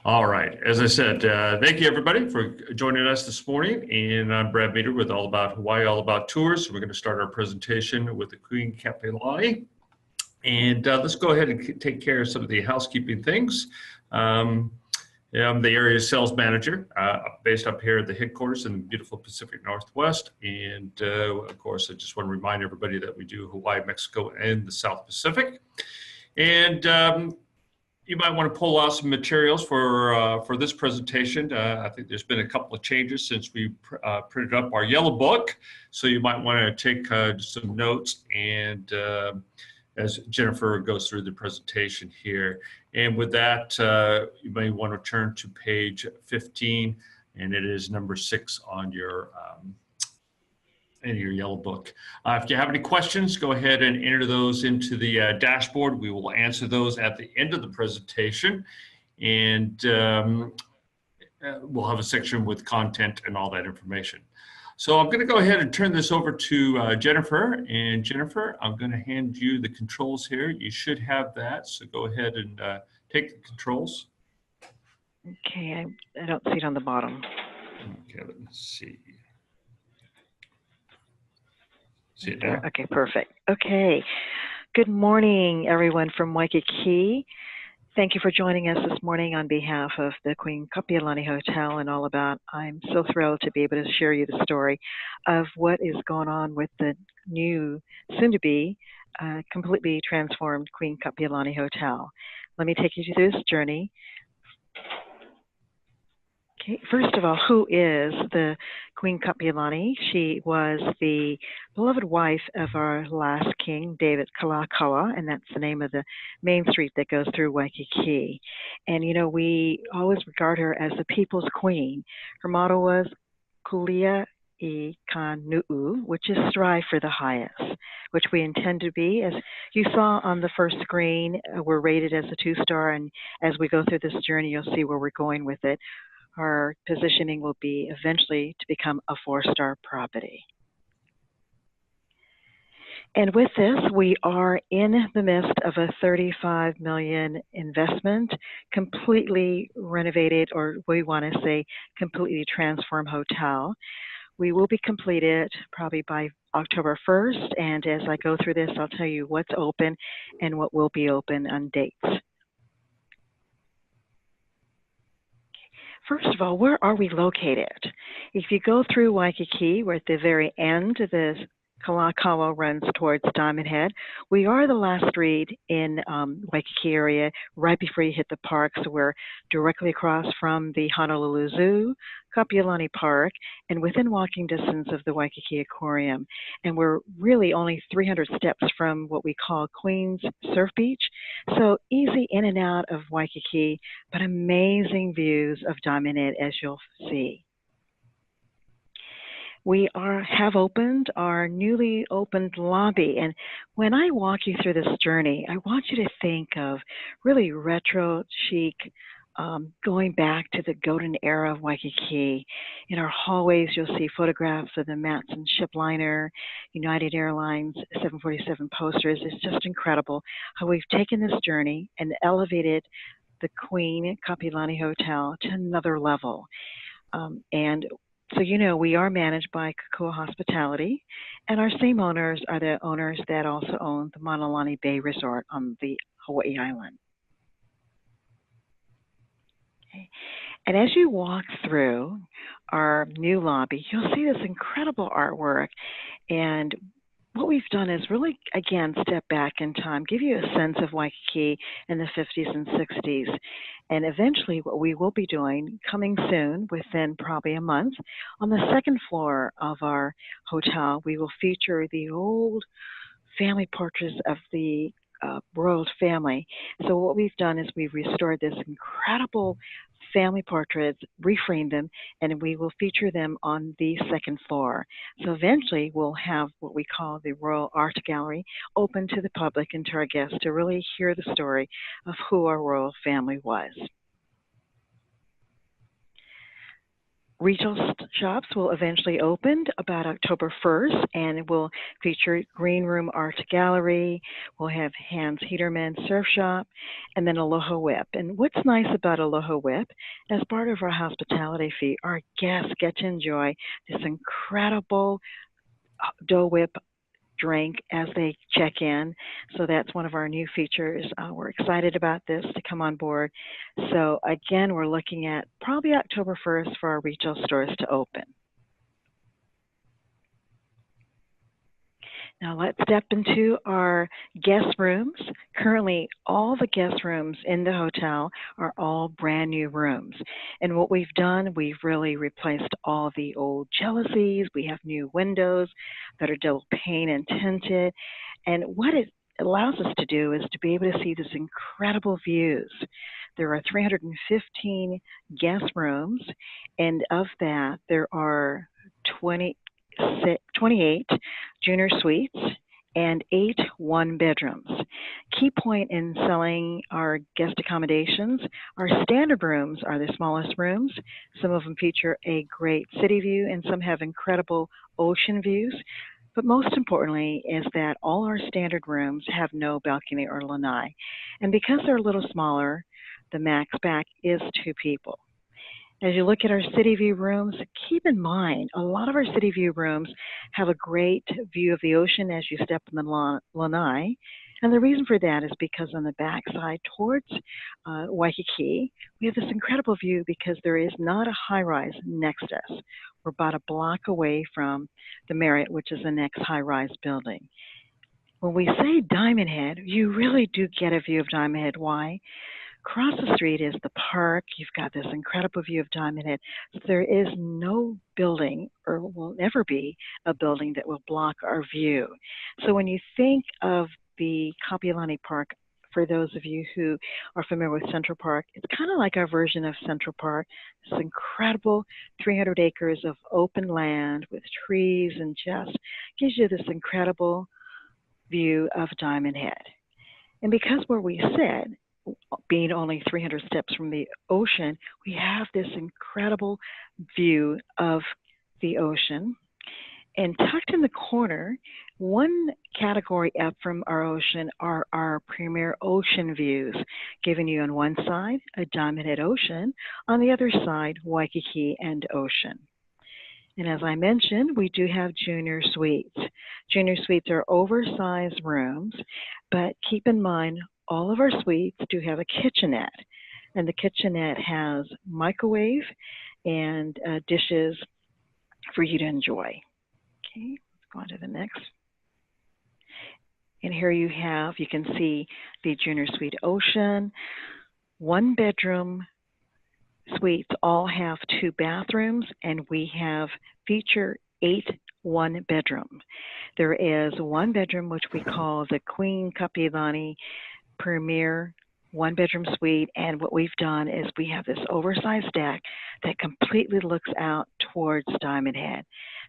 All right. As I said, thank you everybody for joining us this morning. And I'm Brad Meter with All About Hawaii, All About Tours. We're going to start our presentation with the Queen Kapiolani. And let's go ahead and take care of some of the housekeeping things. I'm the area sales manager based up here at the headquarters in the beautiful Pacific Northwest. And of course, I just want to remind everybody that we do Hawaii, Mexico, and the South Pacific. And you might want to pull out some materials for this presentation. I think there's been a couple of changes since we printed up our yellow book. So you might want to take some notes and as Jennifer goes through the presentation here. And with that, you may want to turn to page 15, and it is number 6 on your in your yellow book. If you have any questions, go ahead and enter those into the dashboard. We will answer those at the end of the presentation. And we'll have a section with content and all that information. So I'm going to go ahead and turn this over to Jennifer. And Jennifer, I'm going to hand you the controls here. You should have that. So go ahead and take the controls. Okay, I don't see it on the bottom. Okay, let me see. See it now? Okay, perfect. Okay. Good morning, everyone from Waikiki. Thank you for joining us this morning on behalf of the Queen Kapiolani Hotel and All About. I'm so thrilled to be able to share you the story of what is going on with the new, soon-to-be, completely transformed Queen Kapiolani Hotel. Let me take you through this journey. Okay, first of all, who is the Queen Kapiolani? She was the beloved wife of our last king, David Kalakaua, and that's the name of the main street that goes through Waikiki. And, you know, we always regard her as the people's queen. Her motto was Kulia I Kanu'u, which is strive for the highest, which we intend to be. As you saw on the first screen, we're rated as a 2-star, and as we go through this journey, you'll see where we're going with it. Our positioning will be eventually to become a 4-star property. And with this, we are in the midst of a $35 million investment, completely renovated, or we want to say completely transformed hotel. We will be completed probably by October 1st. And as I go through this, I'll tell you what's open and what will be open on dates. First of all, where are we located? If you go through Waikiki, we're at the very end. The Kalakaua runs towards Diamond Head. We are the last street in Waikiki area, right before you hit the park. So we're directly across from the Honolulu Zoo, Kapiolani Park, and within walking distance of the Waikiki Aquarium. And we're really only 300 steps from what we call Queen's Surf Beach. So easy in and out of Waikiki, but amazing views of Diamond Head, as you'll see. We have opened our newly opened lobby. And when I walk you through this journey, I want you to think of really retro chic, going back to the golden era of Waikiki. In our hallways, you'll see photographs of the Matson shipliner, United Airlines 747 posters. It's just incredible how we've taken this journey and elevated the Queen Kapiolani Hotel to another level. So, you know, we are managed by Kukua Hospitality, and our same owners are the owners that also own the Manalani Bay Resort on the Hawaii Island. Okay. And as you walk through our new lobby, you'll see this incredible artwork. And what we've done is really, again, step back in time, give you a sense of Waikiki in the 50s and 60s. And eventually what we will be doing, coming soon, within probably a month, on the second floor of our hotel, we will feature the old family portraits of the royal family. So what we've done is we've restored this incredible family portraits, reframed them, and we will feature them on the second floor. So eventually we'll have what we call the Royal Art Gallery open to the public and to our guests to really hear the story of who our royal family was. Retail shops will eventually open about October 1st, and it will feature Green Room Art Gallery. We'll have Hans Heaterman Surf Shop, and then Aloha Whip. And what's nice about Aloha Whip, as part of our hospitality fee, our guests get to enjoy this incredible Dole Whip drink as they check in. So that's one of our new features. We're excited about this to come on board. So again, we're looking at probably October 1st for our retail stores to open. Now let's step into our guest rooms. Currently, all the guest rooms in the hotel are all brand new rooms. And what we've done, we've really replaced all the old jalousies. We have new windows that are double pane and tinted. And what it allows us to do is to be able to see these incredible views. There are 315 guest rooms, and of that, there are 28 junior suites and 8 one-bedrooms. Key point in selling our guest accommodations, our standard rooms are the smallest rooms. Some of them feature a great city view, and some have incredible ocean views. But most importantly is that all our standard rooms have no balcony or lanai. And because they're a little smaller, the max back is 2 people. As you look at our city view rooms, keep in mind, a lot of our city view rooms have a great view of the ocean as you step in the lanai. And the reason for that is because on the backside towards Waikiki, we have this incredible view because there is not a high-rise next to us. We're about a block away from the Marriott, which is the next high-rise building. When we say Diamond Head, you really do get a view of Diamond Head. Why? Across the street is the park. You've got this incredible view of Diamond Head. So there is no building, or will never be a building, that will block our view. So when you think of the Kapiolani Park, for those of you who are familiar with Central Park, it's kind of like our version of Central Park. This incredible 300 acres of open land with trees and just gives you this incredible view of Diamond Head. And because where we sit, being only 300 steps from the ocean, we have this incredible view of the ocean. And tucked in the corner, one category up from our ocean are our premier ocean views, giving you on one side a Diamond Head ocean, on the other side Waikiki and ocean. And as I mentioned, we do have junior suites. Junior suites are oversized rooms, but keep in mind, all of our suites do have a kitchenette, and the kitchenette has microwave and dishes for you to enjoy. Okay, let's go on to the next. And here you can see the junior suite ocean. 1-bedroom suites all have 2 bathrooms, and we have feature 8 one-bedroom. There is 1 bedroom which we call the Queen Kapiolani Premier 1-bedroom suite, and what we've done is we have this oversized deck that completely looks out towards Diamond Head.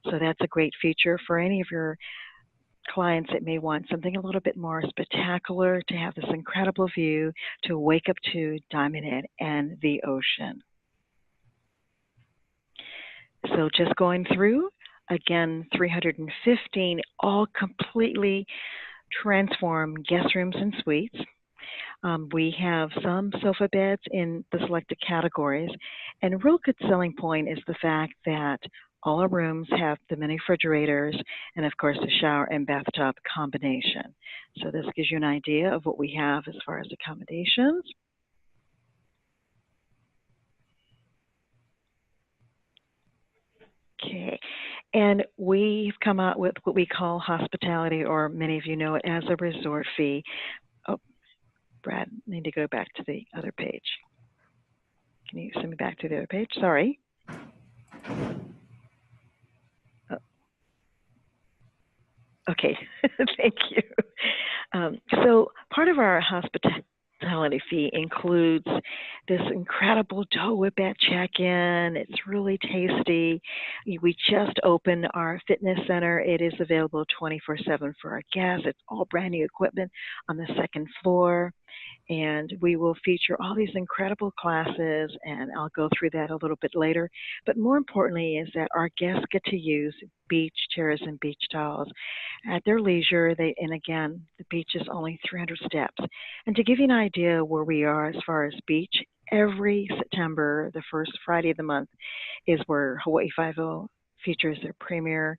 So that's a great feature for any of your clients that may want something a little bit more spectacular, to have this incredible view, to wake up to Diamond Head and the ocean. So just going through, again, 315 all completely transformed guest rooms and suites. We have some sofa beds in the selected categories, and a real good selling point is the fact that all our rooms have the mini refrigerators and, of course, the shower and bathtub combination. So this gives you an idea of what we have as far as accommodations. Okay, and we've come out with what we call hospitality, or many of you know it as a resort fee. Oh, Brad, I need to go back to the other page. Can you send me back to the other page? Sorry. Oh. Okay, thank you. So part of our hospitality fee includes this incredible Dole Whip at check-in. It's really tasty. We just opened our fitness center. It is available 24/7 for our guests. It's all brand new equipment on the 2nd floor. And we will feature all these incredible classes, and I'll go through that a little bit later. But more importantly is that our guests get to use beach chairs and beach towels at their leisure. And again, the beach is only 300 steps. And to give you an idea where we are as far as beach, every September, the first Friday of the month, is where Hawaii Five-0 features their premier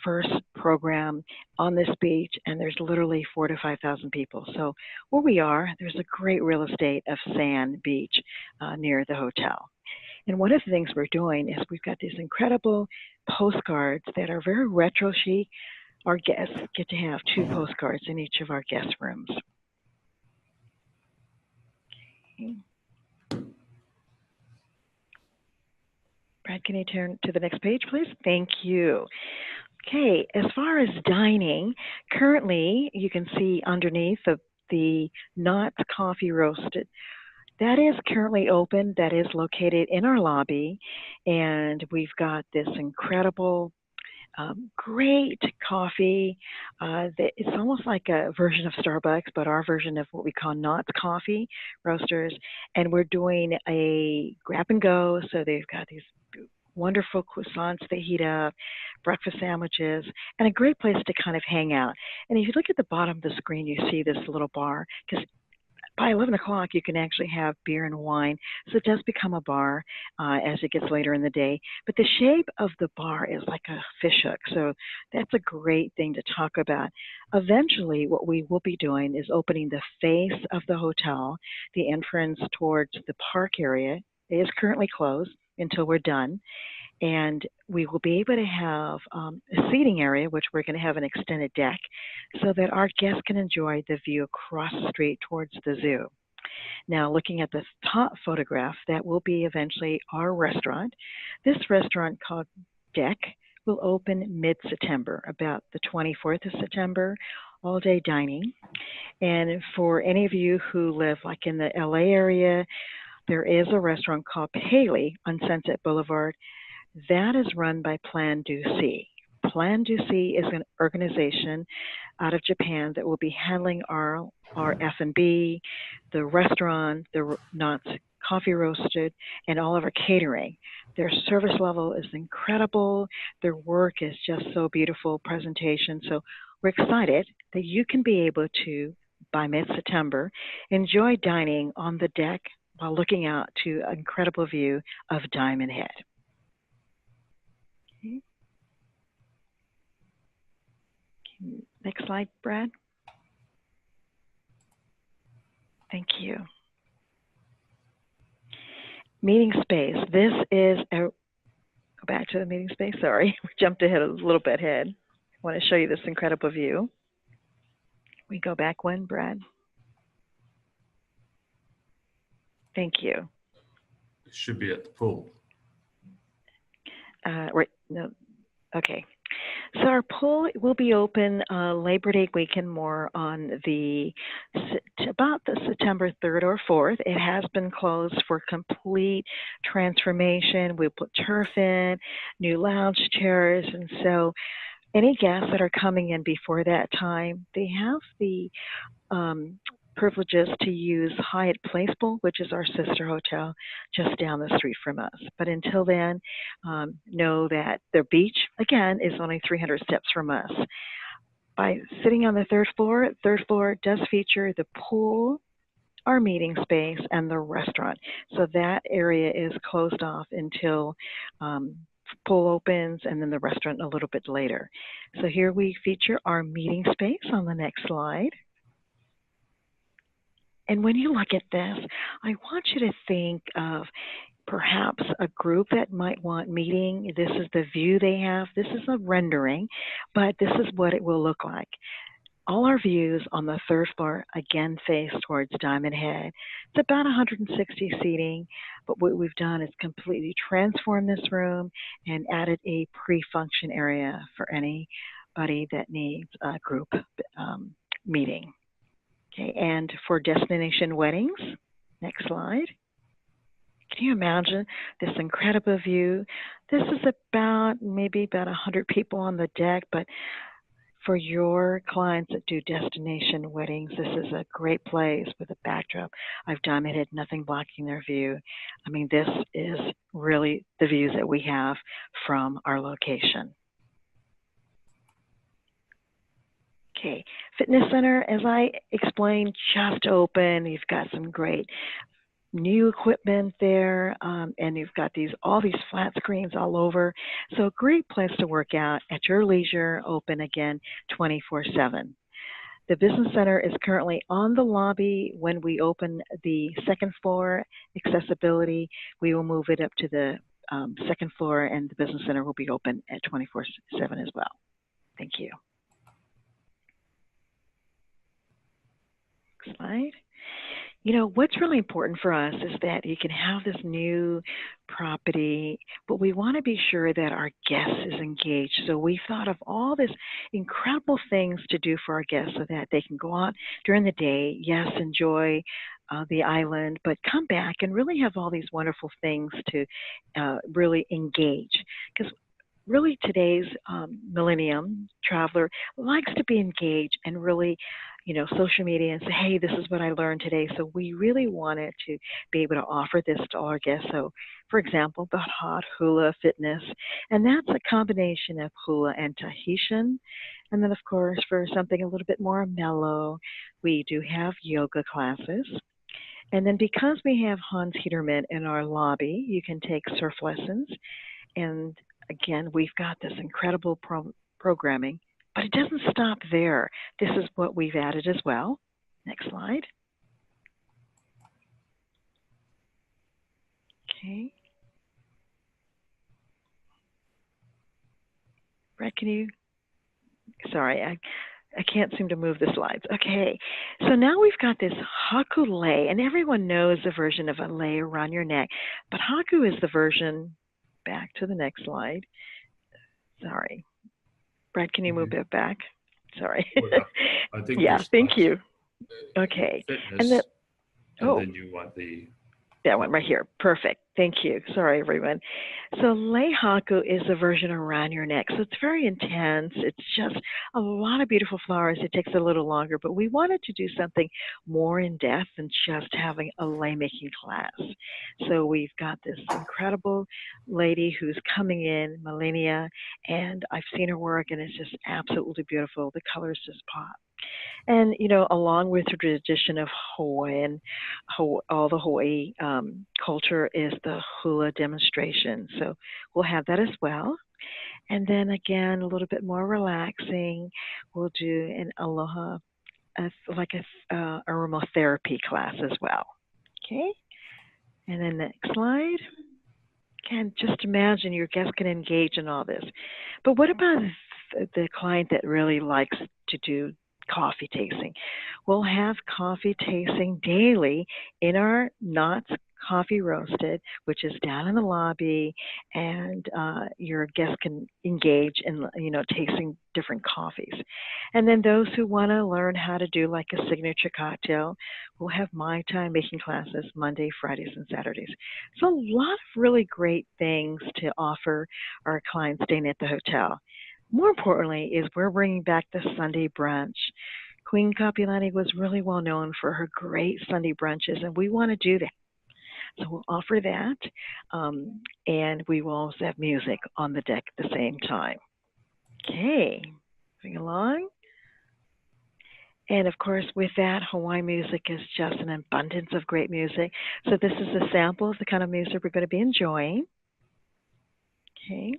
first program on this beach, and there's literally 4,000 to 5,000 people. So where we are, there's a great real estate of sand beach near the hotel. And one of the things we're doing is we've got these incredible postcards that are very retro chic. Our guests get to have 2 postcards in each of our guest rooms. Okay. Brad, can you turn to the next page, please? Thank you. Okay, as far as dining, currently you can see underneath the Knott's Coffee Roasted. That is currently open. That is located in our lobby, and we've got this incredible, great coffee. It's almost like a version of Starbucks, but our version of what we call Knott's Coffee Roasters. And we're doing a grab and go, so they've got these wonderful croissants they heat up, breakfast sandwiches, and a great place to kind of hang out. And if you look at the bottom of the screen, you see this little bar, because by 11 o'clock, you can actually have beer and wine. So it does become a bar as it gets later in the day. But the shape of the bar is like a fish hook. So that's a great thing to talk about. Eventually, what we will be doing is opening the face of the hotel. The entrance towards the park area is currently closed until we're done. And we will be able to have a seating area, which we're going to have an extended deck, so that our guests can enjoy the view across the street towards the zoo. Now, looking at the top photograph, that will be eventually our restaurant. This restaurant called Deck will open mid-September, about the 24th of September, all-day dining. And for any of you who live like in the LA area, there is a restaurant called Paley on Sunset Boulevard. That is run by Plan Do See. Plan Do See is an organization out of Japan that will be handling our F&B, the restaurant, the Knott's Coffee Roasted, and all of our catering. Their service level is incredible. Their work is just so beautiful, presentation. So we're excited that you can be able to, by mid-September, enjoy dining on the deck while looking out to an incredible view of Diamond Head. Okay. Next slide, Brad. Thank you. Meeting space. This is go back to the meeting space. Sorry, we jumped ahead a little bit ahead. I want to show you this incredible view. We go back one, Brad. Thank you. It should be at the pool. Right. No. Okay. So our pool will be open Labor Day weekend, more on about the September 3rd or 4th. It has been closed for complete transformation. We put turf in, new lounge chairs, and so any guests that are coming in before that time, they have the privileges to use Hyatt Place Pool, which is our sister hotel just down the street from us. But until then, know that their beach, again, is only 300 steps from us. By sitting on the third floor does feature the pool, our meeting space, and the restaurant. So that area is closed off until pool opens, and then the restaurant a little bit later. So here we feature our meeting space on the next slide. And when you look at this, I want you to think of perhaps a group that might want meeting. This is the view they have. This is a rendering, but this is what it will look like. All our views on the third floor again face towards Diamond Head. It's about 160 seating, but what we've done is completely transformed this room and added a pre-function area for anybody that needs a group meeting. Okay, and for destination weddings, next slide. Can you imagine this incredible view? This is maybe about 100 people on the deck, but For your clients that do destination weddings, this is a great place with a backdrop. I've diamonded, nothing blocking their view. I mean, this is really the views that we have from our location. Okay, fitness center, as I explained, just open. You've got some great new equipment there, and you've got all these flat screens all over. So a great place to work out at your leisure, open again 24/7. The business center is currently on the lobby. When we open the second floor accessibility, we will move it up to the second floor, and the business center will be open at 24/7 as well. Thank you. Next slide. You know, what's really important for us is that you can have this new property, but we want to be sure that our guest is engaged. So we thought of all this incredible things to do for our guests so that they can go out during the day, yes, enjoy the island, but come back and really have all these wonderful things to really engage. Because really today's millennium traveler likes to be engaged and really, you know, social media and say, hey, this is what I learned today. So we really wanted to be able to offer this to all our guests. So for example, the hot hula fitness, and that's a combination of hula and Tahitian. And then of course, for something a little bit more mellow, we do have yoga classes. And then because we have Hans Heaterman in our lobby, you can take surf lessons. And again, we've got this incredible programming, but it doesn't stop there. This is what we've added as well. Next slide. Okay. Brett, can you, sorry, I can't seem to move the slides. Okay, so now we've got this haku lei, and everyone knows the version of a lei around your neck, but haku is the version, back to the next slide. Sorry. Brett, can you move it back? Sorry. Well, I think yeah, thank you. Okay. Fitness, and then you want that one right here. Perfect. Thank you. Sorry, everyone. So lei haku is the version around your neck. So it's very intense. It's just a lot of beautiful flowers. It takes a little longer, but we wanted to do something more in depth than just having a lei making class. So we've got this incredible lady who's coming in, Melania, and I've seen her work and it's just absolutely beautiful. The colors just pop. And, you know, along with the tradition of Hawaiian, all the Hawaii culture is the hula demonstration. So we'll have that as well. And then again, a little bit more relaxing, we'll do an aloha, like a aromatherapy class as well. Okay. And then next slide. Again, just imagine your guests can engage in all this. But what about the client that really likes to do coffee tasting? We'll have coffee tasting daily in our Knott's Coffee Roasted, which is down in the lobby, and your guests can engage in, you know, tasting different coffees. And then those who want to learn how to do like a signature cocktail, we'll have Mai Tai making classes Monday, Fridays, and Saturdays. So a lot of really great things to offer our clients staying at the hotel. More importantly is we're bringing back the Sunday brunch. Queen Kapiolani was really well known for her great Sunday brunches, and we want to do that. So we'll offer that, and we will also have music on the deck at the same time. Okay, moving along. And of course, with that, Hawaiian music is just an abundance of great music. So this is a sample of the kind of music we're going to be enjoying. Okay.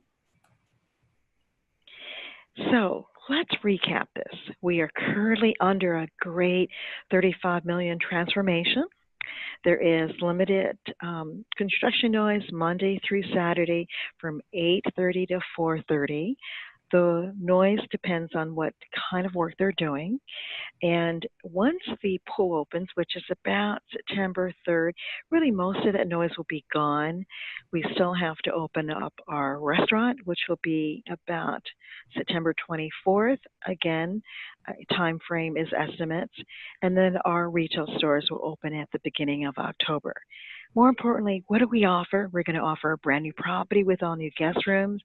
So let's recap this. We are currently under a great 35 million transformation. There is limited construction noise Monday through Saturday from 8:30 to 4:30. The noise depends on what kind of work they're doing. And once the pool opens, which is about September 3rd, really most of that noise will be gone. We still have to open up our restaurant, which will be about September 24th. Again, time frame is estimates. And then our retail stores will open at the beginning of October. More importantly, what do we offer? We're going to offer a brand new property with all new guest rooms.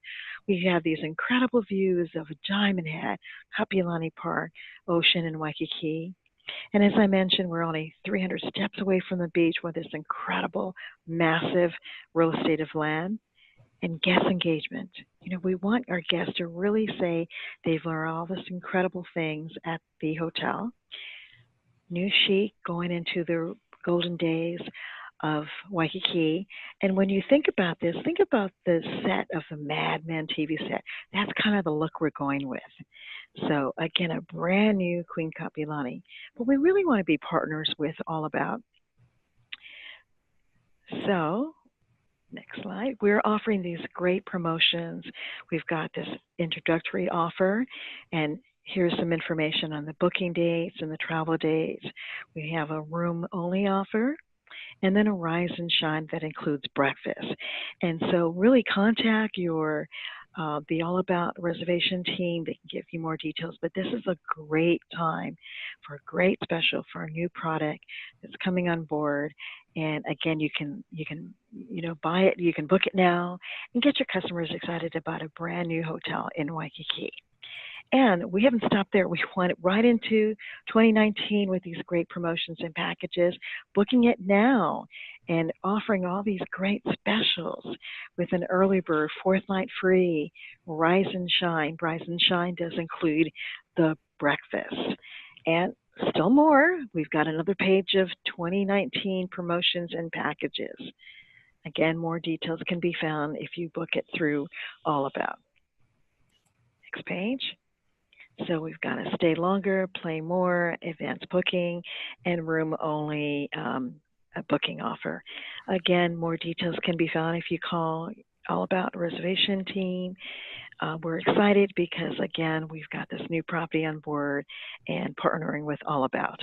We have these incredible views of Diamond Head, Kapiolani Park, ocean, and Waikiki. And as I mentioned, we're only 300 steps away from the beach with this incredible, massive real estate of land. And guest engagement. You know, we want our guests to really say they've learned all this incredible things at the hotel. New chic going into the golden days of Waikiki. And when you think about this, think about the set of the Mad Men TV set. That's kind of the look we're going with. So again, a brand new Queen Kapiolani. But we really want to be partners with All About. So next slide. We're offering these great promotions. We've got this introductory offer, and here's some information on the booking dates and the travel dates. We have a room-only offer, and then a Rise and Shine that includes breakfast. And so really contact your the All About reservation team. They can give you more details, but this is a great time for a great special for a new product that's coming on board. And again, you can buy it, you can book it now, and get your customers excited about a brand new hotel in Waikiki. And we haven't stopped there. We went right into 2019 with these great promotions and packages, booking it now and offering all these great specials with an early bird, fourth night free, Rise and Shine. Rise and Shine does include the breakfast. And still more, we've got another page of 2019 promotions and packages. Again, more details can be found if you book it through All About. Next page. So we've got a stay longer, play more, advanced booking, and room only a booking offer. Again, more details can be found if you call All About reservation team. We're excited because, again, we've got this new property on board and partnering with All About.